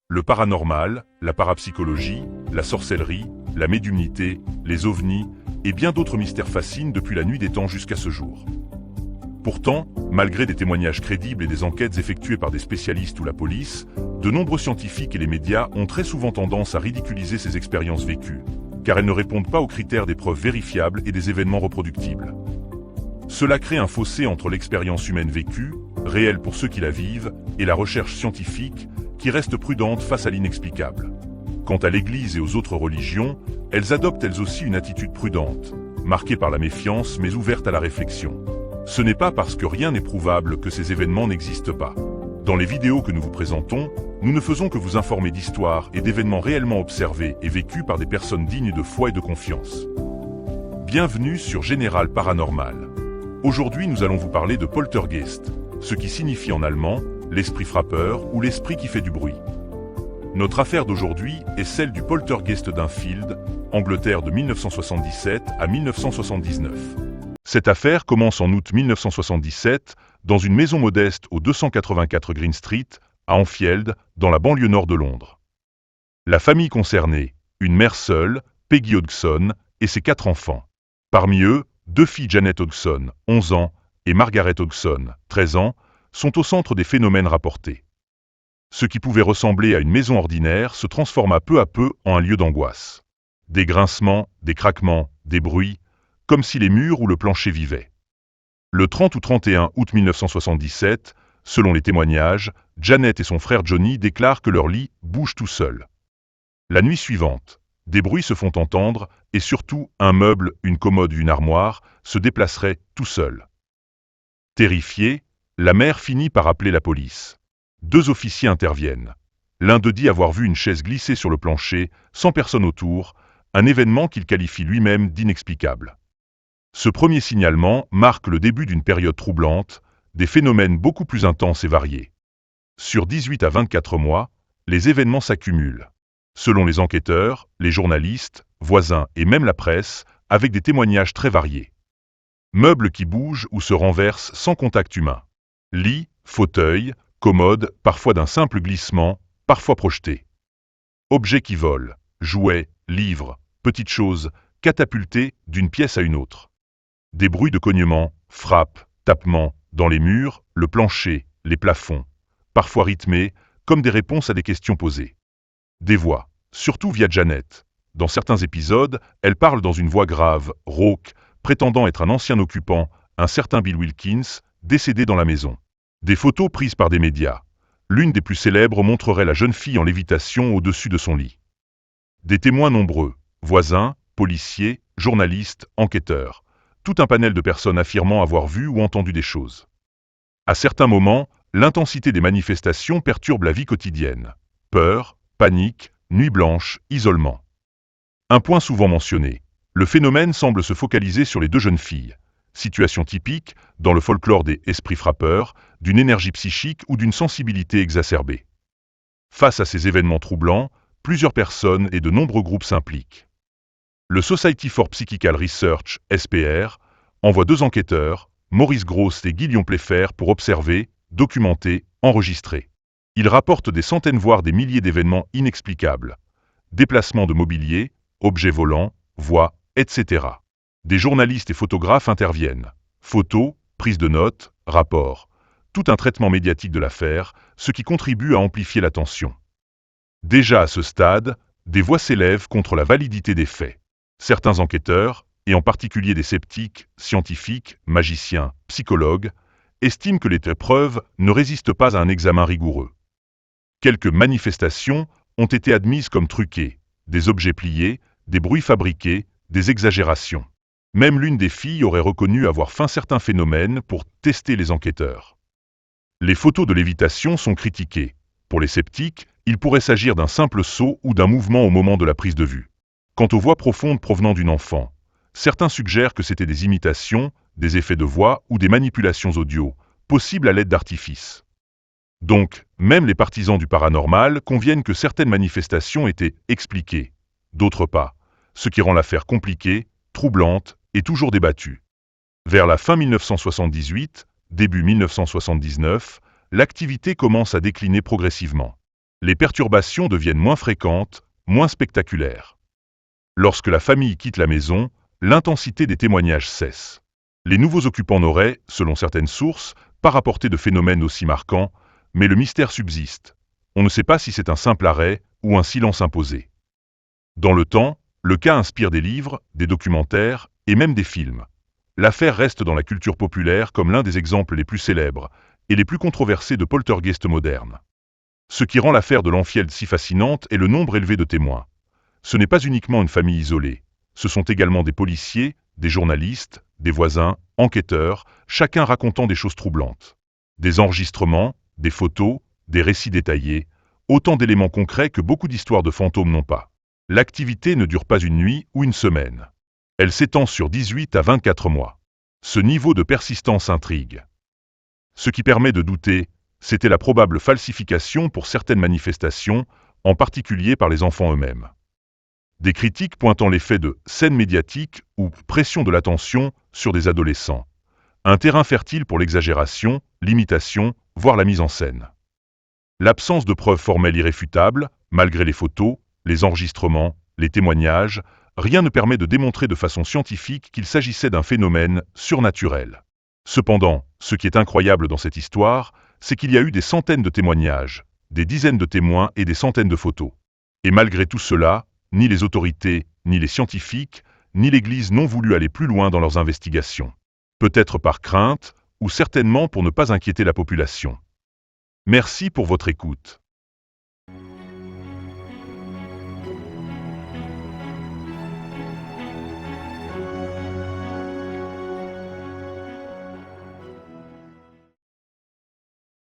Le paranormal, la parapsychologie, la sorcellerie, la médiumnité, les ovnis et bien d'autres mystères fascinent depuis la nuit des temps jusqu'à ce jour. Pourtant, malgré des témoignages crédibles et des enquêtes effectuées par des spécialistes ou la police, de nombreux scientifiques et les médias ont très souvent tendance à ridiculiser ces expériences vécues, car elles ne répondent pas aux critères des preuves vérifiables et des événements reproductibles. Cela crée un fossé entre l'expérience humaine vécue, réelle pour ceux qui la vivent, et la recherche scientifique, qui reste prudente face à l'inexplicable. Quant à l'Église et aux autres religions, elles adoptent elles aussi une attitude prudente, marquée par la méfiance mais ouverte à la réflexion. Ce n'est pas parce que rien n'est prouvable que ces événements n'existent pas. Dans les vidéos que nous vous présentons, nous ne faisons que vous informer d'histoires et d'événements réellement observés et vécus par des personnes dignes de foi et de confiance. Bienvenue sur Général Paranormal. Aujourd'hui, nous allons vous parler de poltergeist, ce qui signifie en allemand l'esprit frappeur ou l'esprit qui fait du bruit. Notre affaire d'aujourd'hui est celle du poltergeist d'Enfield, Angleterre de 1977 à 1979. Cette affaire commence en août 1977 dans une maison modeste au 284 Green Street, à Enfield, dans la banlieue nord de Londres. La famille concernée, une mère seule, Peggy Hodgson, et ses 4 enfants. Parmi eux, 2 filles Janet Hodgson, 11 ans, et Margaret Hodgson, 13 ans, sont au centre des phénomènes rapportés. Ce qui pouvait ressembler à une maison ordinaire se transforma peu à peu en un lieu d'angoisse. Des grincements, des craquements, des bruits, comme si les murs ou le plancher vivaient. Le 30 ou 31 août 1977, selon les témoignages, Janet et son frère Johnny déclarent que leur lit bouge tout seul. La nuit suivante, des bruits se font entendre et surtout un meuble, une commode ou une armoire se déplacerait tout seul. Terrifiée, la mère finit par appeler la police. 2 officiers interviennent. L'un d'eux dit avoir vu une chaise glisser sur le plancher, sans personne autour, un événement qu'il qualifie lui-même d'inexplicable. Ce premier signalement marque le début d'une période troublante, des phénomènes beaucoup plus intenses et variés. Sur 18 à 24 mois, les événements s'accumulent. Selon les enquêteurs, les journalistes, voisins et même la presse, avec des témoignages très variés. Meubles qui bougent ou se renversent sans contact humain. Lits, fauteuils, commodes, parfois d'un simple glissement, parfois projetés. Objets qui volent, jouets, livres, petites choses, catapultés d'une pièce à une autre. Des bruits de cognement, frappes, tapements, dans les murs, le plancher, les plafonds, parfois rythmés, comme des réponses à des questions posées. Des voix, surtout via Janet. Dans certains épisodes, elle parle dans une voix grave, rauque, prétendant être un ancien occupant, un certain Bill Wilkins, décédé dans la maison. Des photos prises par des médias. L'une des plus célèbres montrerait la jeune fille en lévitation au-dessus de son lit. Des témoins nombreux, voisins, policiers, journalistes, enquêteurs. Tout un panel de personnes affirmant avoir vu ou entendu des choses. À certains moments, l'intensité des manifestations perturbe la vie quotidienne. Peur, panique, nuit blanche, isolement. Un point souvent mentionné. Le phénomène semble se focaliser sur les 2 jeunes filles. Situation typique, dans le folklore des esprits frappeurs, d'une énergie psychique ou d'une sensibilité exacerbée. Face à ces événements troublants, plusieurs personnes et de nombreux groupes s'impliquent. Le Society for Psychical Research, SPR, envoie 2 enquêteurs, Maurice Gross et Guillaume Playfair, pour observer, documenter, enregistrer. Ils rapportent des centaines voire des milliers d'événements inexplicables. Déplacements de mobilier, objets volants, voix, etc. Des journalistes et photographes interviennent. Photos, prises de notes, rapports. Tout un traitement médiatique de l'affaire, ce qui contribue à amplifier l'attention. Déjà à ce stade, des voix s'élèvent contre la validité des faits. Certains enquêteurs, et en particulier des sceptiques, scientifiques, magiciens, psychologues, estiment que les preuves ne résistent pas à un examen rigoureux. Quelques manifestations ont été admises comme truquées, des objets pliés, des bruits fabriqués, des exagérations. Même l'une des filles aurait reconnu avoir feint certains phénomènes pour tester les enquêteurs. Les photos de lévitation sont critiquées. Pour les sceptiques, il pourrait s'agir d'un simple saut ou d'un mouvement au moment de la prise de vue. Quant aux voix profondes provenant d'une enfant, certains suggèrent que c'était des imitations, des effets de voix ou des manipulations audio, possibles à l'aide d'artifices. Donc, même les partisans du paranormal conviennent que certaines manifestations étaient expliquées, d'autres pas, ce qui rend l'affaire compliquée, troublante et toujours débattue. Vers la fin 1978, début 1979, l'activité commence à décliner progressivement. Les perturbations deviennent moins fréquentes, moins spectaculaires. Lorsque la famille quitte la maison, l'intensité des témoignages cesse. Les nouveaux occupants n'auraient, selon certaines sources, pas rapporté de phénomènes aussi marquants, mais le mystère subsiste. On ne sait pas si c'est un simple arrêt ou un silence imposé. Dans le temps, le cas inspire des livres, des documentaires et même des films. L'affaire reste dans la culture populaire comme l'un des exemples les plus célèbres et les plus controversés de poltergeist modernes. Ce qui rend l'affaire de l'Enfield si fascinante est le nombre élevé de témoins. Ce n'est pas uniquement une famille isolée, ce sont également des policiers, des journalistes, des voisins, enquêteurs, chacun racontant des choses troublantes. Des enregistrements, des photos, des récits détaillés, autant d'éléments concrets que beaucoup d'histoires de fantômes n'ont pas. L'activité ne dure pas une nuit ou une semaine. Elle s'étend sur 18 à 24 mois. Ce niveau de persistance intrigue. Ce qui permet de douter, c'était la probable falsification pour certaines manifestations, en particulier par les enfants eux-mêmes. Des critiques pointant l'effet de scène médiatique ou pression de l'attention sur des adolescents. Un terrain fertile pour l'exagération, l'imitation, voire la mise en scène. L'absence de preuves formelles irréfutables, malgré les photos, les enregistrements, les témoignages, rien ne permet de démontrer de façon scientifique qu'il s'agissait d'un phénomène surnaturel. Cependant, ce qui est incroyable dans cette histoire, c'est qu'il y a eu des centaines de témoignages, des dizaines de témoins et des centaines de photos. Et malgré tout cela, ni les autorités, ni les scientifiques, ni l'Église n'ont voulu aller plus loin dans leurs investigations. Peut-être par crainte, ou certainement pour ne pas inquiéter la population. Merci pour votre écoute.